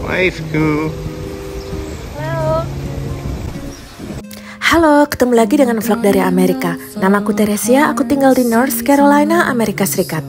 Wifeku. Halo, ketemu lagi dengan vlog dari Amerika. Namaku Teresia, aku tinggal di North Carolina, Amerika Serikat.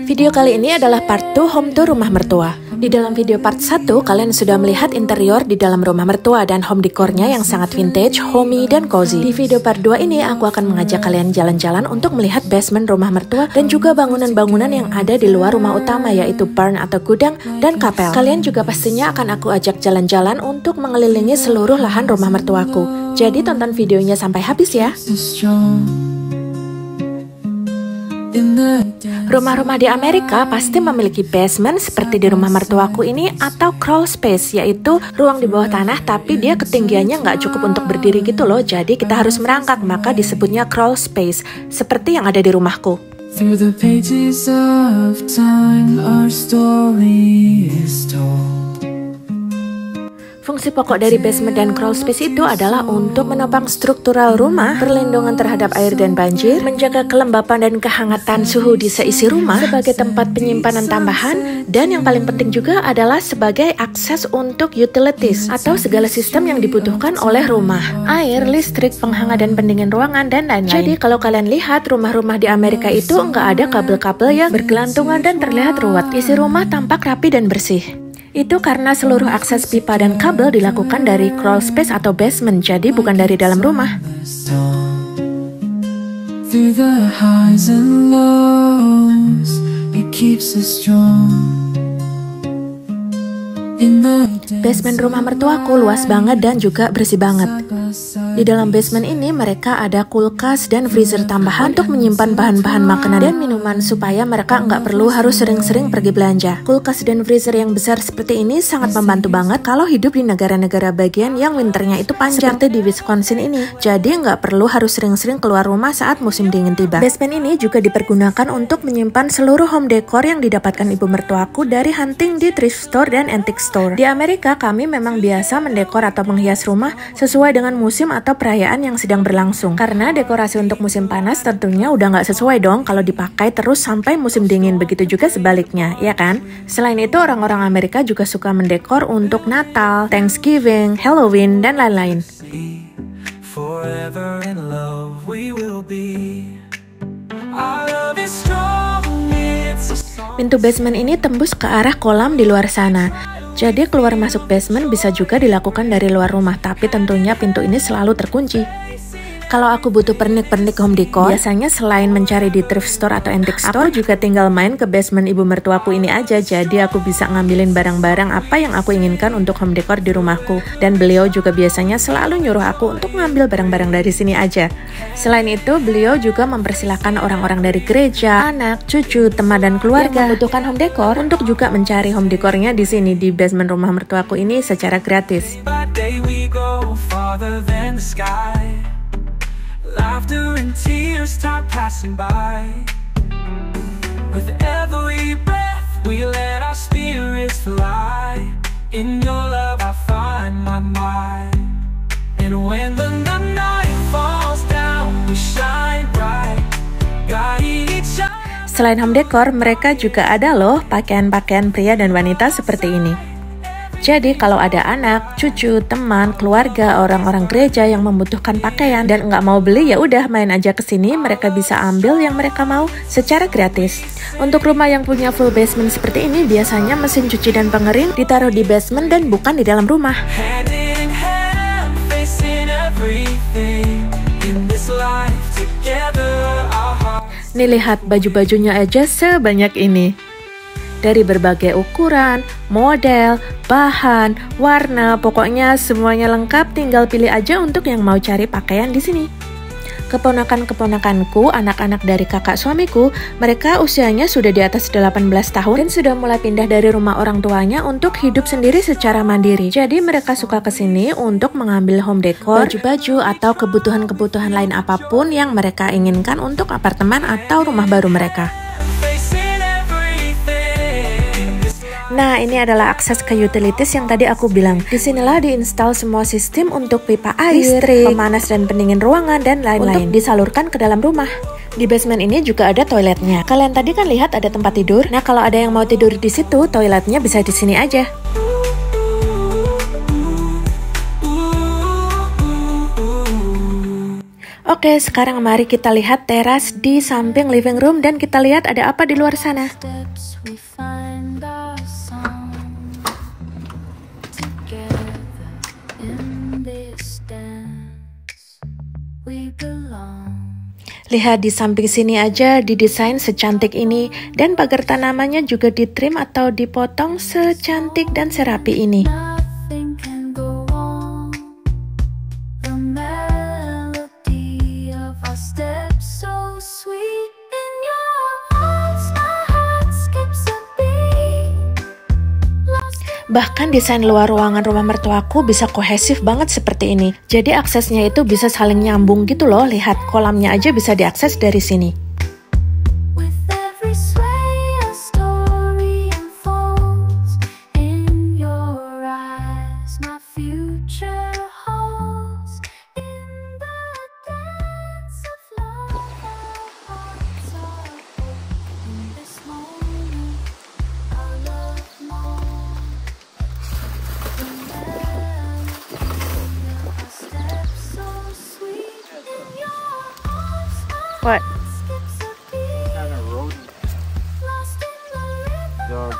Video kali ini adalah part 2 home tour rumah mertua. Di dalam video part 1, kalian sudah melihat interior di dalam rumah mertua dan home dekornya yang sangat vintage, homey, dan cozy. Di video part 2 ini, aku akan mengajak kalian jalan-jalan untuk melihat basement rumah mertua dan juga bangunan-bangunan yang ada di luar rumah utama, yaitu barn atau gudang dan kapel. Kalian juga pastinya akan aku ajak jalan-jalan untuk mengelilingi seluruh lahan rumah mertuaku. Jadi tonton videonya sampai habis ya. Rumah-rumah di Amerika pasti memiliki basement seperti di rumah mertuaku ini atau crawl space, yaitu ruang di bawah tanah tapi dia ketinggiannya nggak cukup untuk berdiri gitu loh, jadi kita harus merangkak, maka disebutnya crawl space, seperti yang ada di rumahku. Through the pages of time, our story is told. Fungsi pokok dari basement dan crawl space itu adalah untuk menopang struktural rumah, perlindungan terhadap air dan banjir, menjaga kelembapan dan kehangatan suhu di seisi rumah, sebagai tempat penyimpanan tambahan, dan yang paling penting juga adalah sebagai akses untuk utilities atau segala sistem yang dibutuhkan oleh rumah. Air, listrik, penghangat dan pendingin ruangan, dan lain-lain. Jadi kalau kalian lihat rumah-rumah di Amerika itu nggak ada kabel-kabel yang bergelantungan dan terlihat ruwet. Isi rumah tampak rapi dan bersih. Itu karena seluruh akses pipa dan kabel dilakukan dari crawl space atau basement, jadi bukan dari dalam rumah. Basement rumah mertuaku luas banget dan juga bersih banget. Di dalam basement ini mereka ada kulkas dan freezer tambahan untuk menyimpan bahan-bahan makanan dan minuman supaya mereka nggak perlu harus sering-sering pergi belanja. Kulkas dan freezer yang besar seperti ini sangat membantu banget kalau hidup di negara-negara bagian yang winternya itu panjang, seperti di Wisconsin ini. Jadi nggak perlu harus sering-sering keluar rumah saat musim dingin tiba. Basement ini juga dipergunakan untuk menyimpan seluruh home decor yang didapatkan ibu mertuaku dari hunting di thrift store dan antique store. Di Amerika kami memang biasa mendekor atau menghias rumah sesuai dengan musim atau perayaan yang sedang berlangsung. Karena dekorasi untuk musim panas tentunya udah nggak sesuai dong kalau dipakai terus sampai musim dingin. Begitu juga sebaliknya, ya kan? Selain itu orang-orang Amerika juga suka mendekor untuk Natal, Thanksgiving, Halloween, dan lain-lain. Pintu basement ini tembus ke arah kolam di luar sana. Jadi keluar masuk basement bisa juga dilakukan dari luar rumah, tapi tentunya pintu ini selalu terkunci. Kalau aku butuh pernik-pernik home decor, biasanya selain mencari di thrift store atau antique store, aku juga tinggal main ke basement ibu mertuaku ini aja. Jadi aku bisa ngambilin barang-barang apa yang aku inginkan untuk home decor di rumahku. Dan beliau juga biasanya selalu nyuruh aku untuk ngambil barang-barang dari sini aja. Selain itu, beliau juga mempersilahkan orang-orang dari gereja, anak, cucu, teman, dan keluarga yang membutuhkan home decor untuk juga mencari home decornya di sini di basement rumah mertuaku ini secara gratis. Laughter and tears start passing by. With every breath we let our spirits fly. In your love I find my mind. And when the night falls down we shine bright, guide each other. Selain home decor, mereka juga ada loh pakaian-pakaian pria dan wanita seperti ini. Jadi kalau ada anak, cucu, teman, keluarga, orang-orang gereja yang membutuhkan pakaian dan nggak mau beli, ya udah main aja ke sini, mereka bisa ambil yang mereka mau secara gratis. Untuk rumah yang punya full basement seperti ini, biasanya mesin cuci dan pengering ditaruh di basement dan bukan di dalam rumah. Nih lihat baju-bajunya aja sebanyak ini. Dari berbagai ukuran, model, bahan, warna, pokoknya semuanya lengkap, tinggal pilih aja untuk yang mau cari pakaian di sini. Keponakan-keponakanku, anak-anak dari kakak suamiku, mereka usianya sudah di atas 18 tahun dan sudah mulai pindah dari rumah orang tuanya untuk hidup sendiri secara mandiri. Jadi mereka suka kesini untuk mengambil home decor, baju-baju, atau kebutuhan-kebutuhan lain apapun yang mereka inginkan untuk apartemen atau rumah baru mereka. Nah, ini adalah akses ke utilities yang tadi aku bilang. Disinilah diinstal semua sistem untuk pipa air, listrik, pemanas dan pendingin ruangan, dan lain-lain. Untuk disalurkan ke dalam rumah. Di basement ini juga ada toiletnya. Kalian tadi kan lihat ada tempat tidur. Nah, kalau ada yang mau tidur di situ, toiletnya bisa di sini aja. Oke, sekarang mari kita lihat teras di samping living room dan kita lihat ada apa di luar sana. Lihat di samping sini aja didesain secantik ini, dan pagar tanamannya juga ditrim atau dipotong secantik dan serapi ini. Bahkan desain luar ruangan rumah mertuaku bisa kohesif banget seperti ini. Jadi aksesnya itu bisa saling nyambung gitu loh. Lihat, kolamnya aja bisa diakses dari sini. What? Kind of rodent dog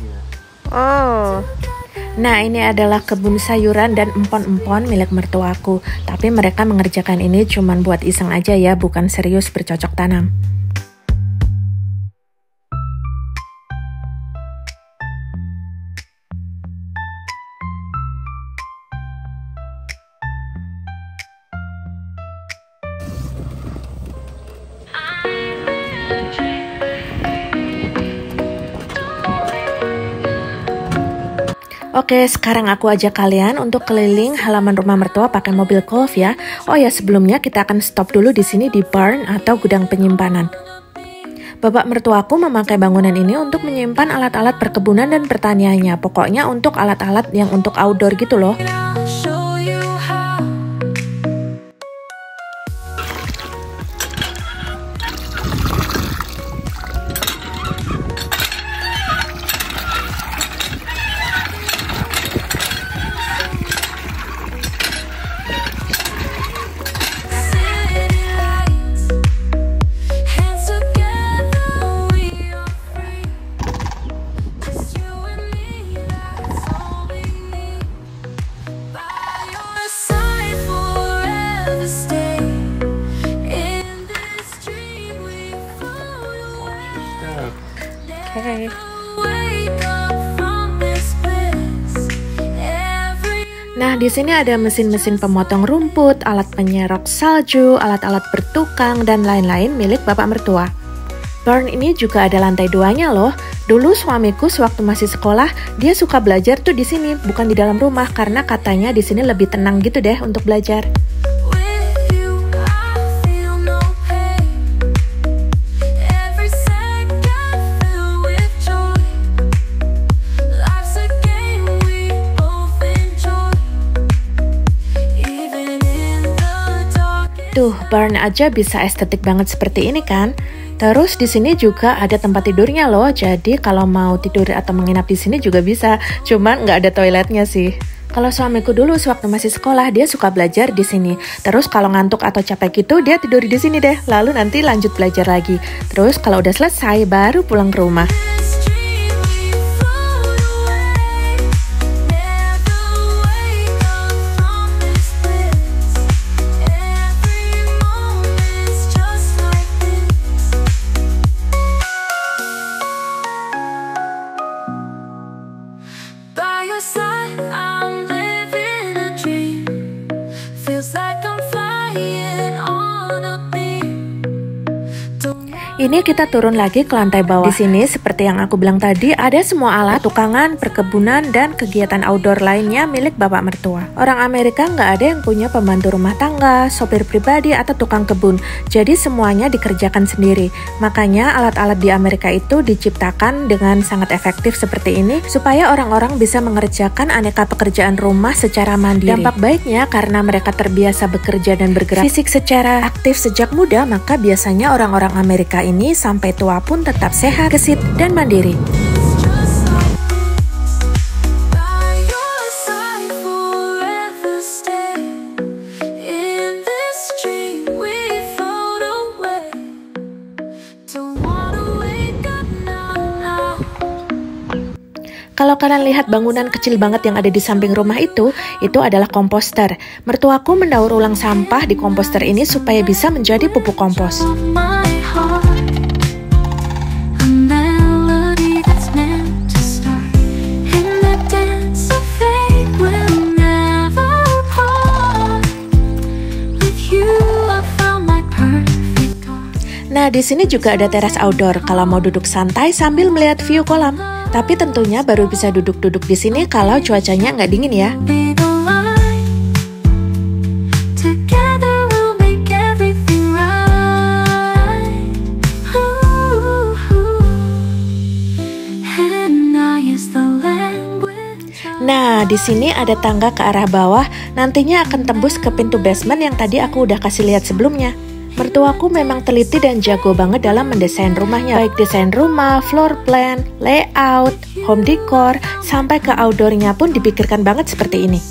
here. Oh. Nah, ini adalah kebun sayuran dan empon-empon milik mertuaku. Tapi mereka mengerjakan ini cuman buat iseng aja ya, bukan serius bercocok tanam. Oke, sekarang aku ajak kalian untuk keliling halaman rumah mertua pakai mobil golf ya. Oh ya, sebelumnya kita akan stop dulu di sini di barn atau gudang penyimpanan. Bapak mertuaku memakai bangunan ini untuk menyimpan alat-alat perkebunan dan pertaniannya. Pokoknya untuk alat-alat yang untuk outdoor gitu loh. Okay. Nah, di sini ada mesin-mesin pemotong rumput, alat penyerok salju, alat-alat bertukang, dan lain-lain milik bapak mertua. Barn ini juga ada lantai 2-nya loh. Dulu suamiku sewaktu masih sekolah, dia suka belajar tuh di sini, bukan di dalam rumah, karena katanya di sini lebih tenang gitu deh untuk belajar. Tuh, barn aja bisa estetik banget seperti ini kan? Terus di sini juga ada tempat tidurnya loh. Jadi kalau mau tidur atau menginap di sini juga bisa. Cuman nggak ada toiletnya sih. Kalau suamiku dulu sewaktu masih sekolah, dia suka belajar di sini. Terus kalau ngantuk atau capek gitu, dia tidur di sini deh. Lalu nanti lanjut belajar lagi. Terus kalau udah selesai, baru pulang ke rumah. Ini kita turun lagi ke lantai bawah. Di sini seperti yang aku bilang tadi, ada semua alat tukangan, perkebunan, dan kegiatan outdoor lainnya milik bapak mertua. Orang Amerika nggak ada yang punya pembantu rumah tangga, sopir pribadi, atau tukang kebun. Jadi semuanya dikerjakan sendiri. Makanya alat-alat di Amerika itu diciptakan dengan sangat efektif seperti ini supaya orang-orang bisa mengerjakan aneka pekerjaan rumah secara mandiri. Dampak baiknya karena mereka terbiasa bekerja dan bergerak fisik secara aktif sejak muda, maka biasanya orang-orang Amerika ini sampai tua pun tetap sehat, gesit, dan mandiri. Kalau kalian lihat bangunan kecil banget yang ada di samping rumah itu adalah komposter. Mertuaku mendaur ulang sampah di komposter ini supaya bisa menjadi pupuk kompos. Nah, di sini juga ada teras outdoor kalau mau duduk santai sambil melihat view kolam. Tapi tentunya baru bisa duduk-duduk di sini kalau cuacanya nggak dingin ya. Nah, di sini ada tangga ke arah bawah, nantinya akan tembus ke pintu basement yang tadi aku udah kasih lihat sebelumnya. Mertuaku memang teliti dan jago banget dalam mendesain rumahnya, baik desain rumah, floor plan, layout, home decor, sampai ke outdoornya pun dipikirkan banget seperti ini.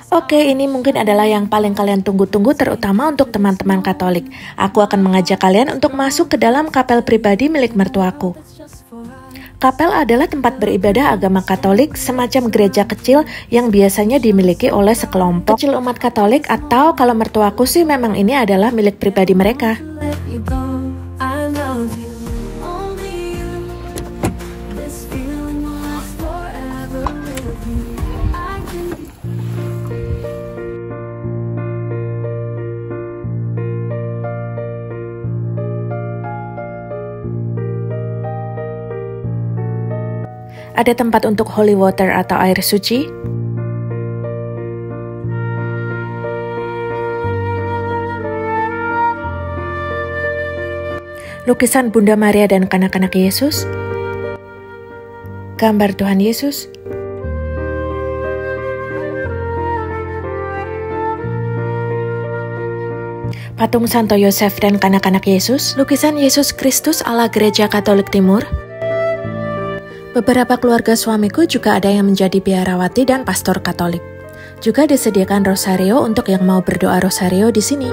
Oke, ini mungkin adalah yang paling kalian tunggu-tunggu, terutama untuk teman-teman Katolik. Aku akan mengajak kalian untuk masuk ke dalam kapel pribadi milik mertuaku. Kapel adalah tempat beribadah agama Katolik, semacam gereja kecil yang biasanya dimiliki oleh sekelompok kecil umat Katolik, atau kalau mertuaku sih memang ini adalah milik pribadi mereka. Ada tempat untuk holy water atau air suci. Lukisan Bunda Maria dan kanak-kanak Yesus. Gambar Tuhan Yesus. Patung Santo Yosef dan kanak-kanak Yesus. Lukisan Yesus Kristus ala Gereja Katolik Timur. Beberapa keluarga suamiku juga ada yang menjadi biarawati dan pastor Katolik. Juga disediakan rosario untuk yang mau berdoa rosario di sini.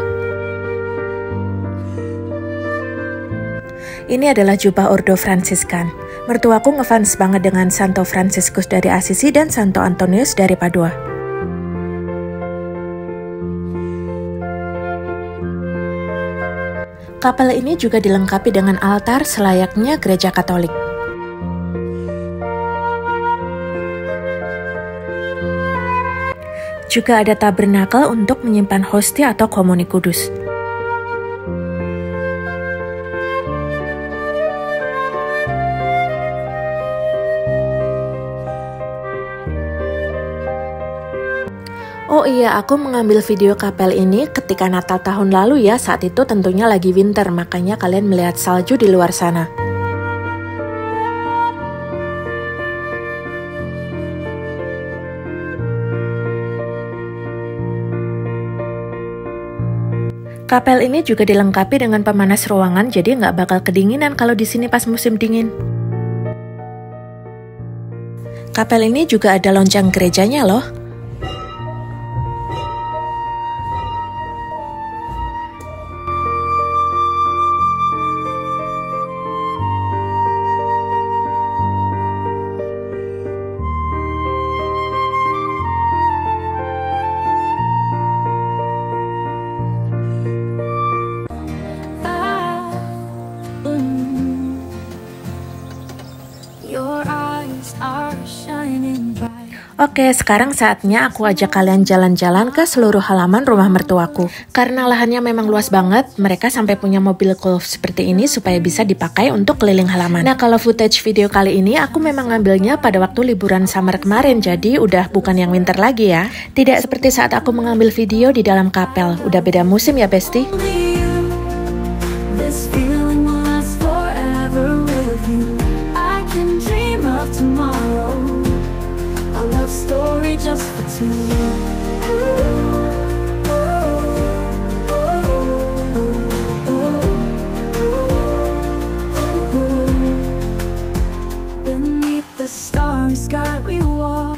Ini adalah jubah Ordo Fransiskan. Mertuaku ngefans banget dengan Santo Fransiskus dari Assisi dan Santo Antonius dari Padua. Kapel ini juga dilengkapi dengan altar selayaknya gereja Katolik. Juga ada tabernakel untuk menyimpan hostia atau komuni kudus. Oh iya, aku mengambil video kapel ini ketika Natal tahun lalu ya, saat itu tentunya lagi winter, makanya kalian melihat salju di luar sana. Kapel ini juga dilengkapi dengan pemanas ruangan, jadi nggak bakal kedinginan kalau di sini pas musim dingin. Kapel ini juga ada lonceng gerejanya loh. Oke, sekarang saatnya aku ajak kalian jalan-jalan ke seluruh halaman rumah mertuaku. Karena lahannya memang luas banget, mereka sampai punya mobil golf seperti ini supaya bisa dipakai untuk keliling halaman. Nah, kalau footage video kali ini aku memang ngambilnya pada waktu liburan summer kemarin, jadi udah bukan yang winter lagi ya. Tidak seperti saat aku mengambil video di dalam kapel, udah beda musim ya Besti. Just for two. Beneath the starry sky we walk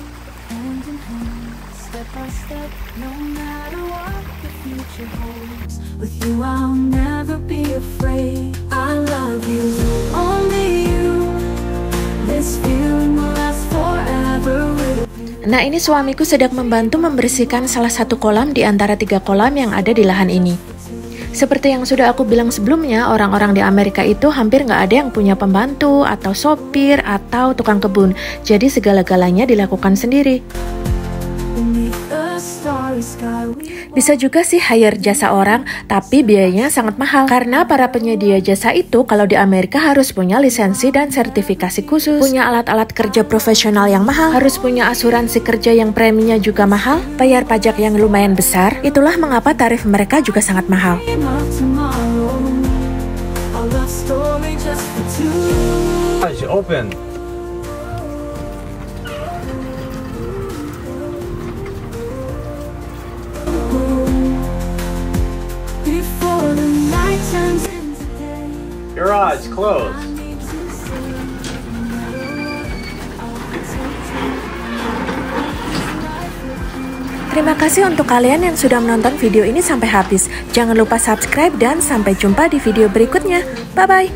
hand in hand, step by step, no matter what the future holds. With you I'll never be afraid. I love you, only you. This feeling will last forever. Nah, ini suamiku sedang membantu membersihkan salah satu kolam di antara 3 kolam yang ada di lahan ini. Seperti yang sudah aku bilang sebelumnya, orang-orang di Amerika itu hampir nggak ada yang punya pembantu, atau sopir, atau tukang kebun. Jadi segala-galanya dilakukan sendiri. Bisa juga sih hire jasa orang, tapi biayanya sangat mahal. Karena para penyedia jasa itu kalau di Amerika harus punya lisensi dan sertifikasi khusus, punya alat-alat kerja profesional yang mahal, harus punya asuransi kerja yang preminya juga mahal, bayar pajak yang lumayan besar. Itulah mengapa tarif mereka juga sangat mahal. Open. Your eyes closed. Terima kasih untuk kalian yang sudah menonton video ini sampai habis. Jangan lupa subscribe dan sampai jumpa di video berikutnya. Bye-bye.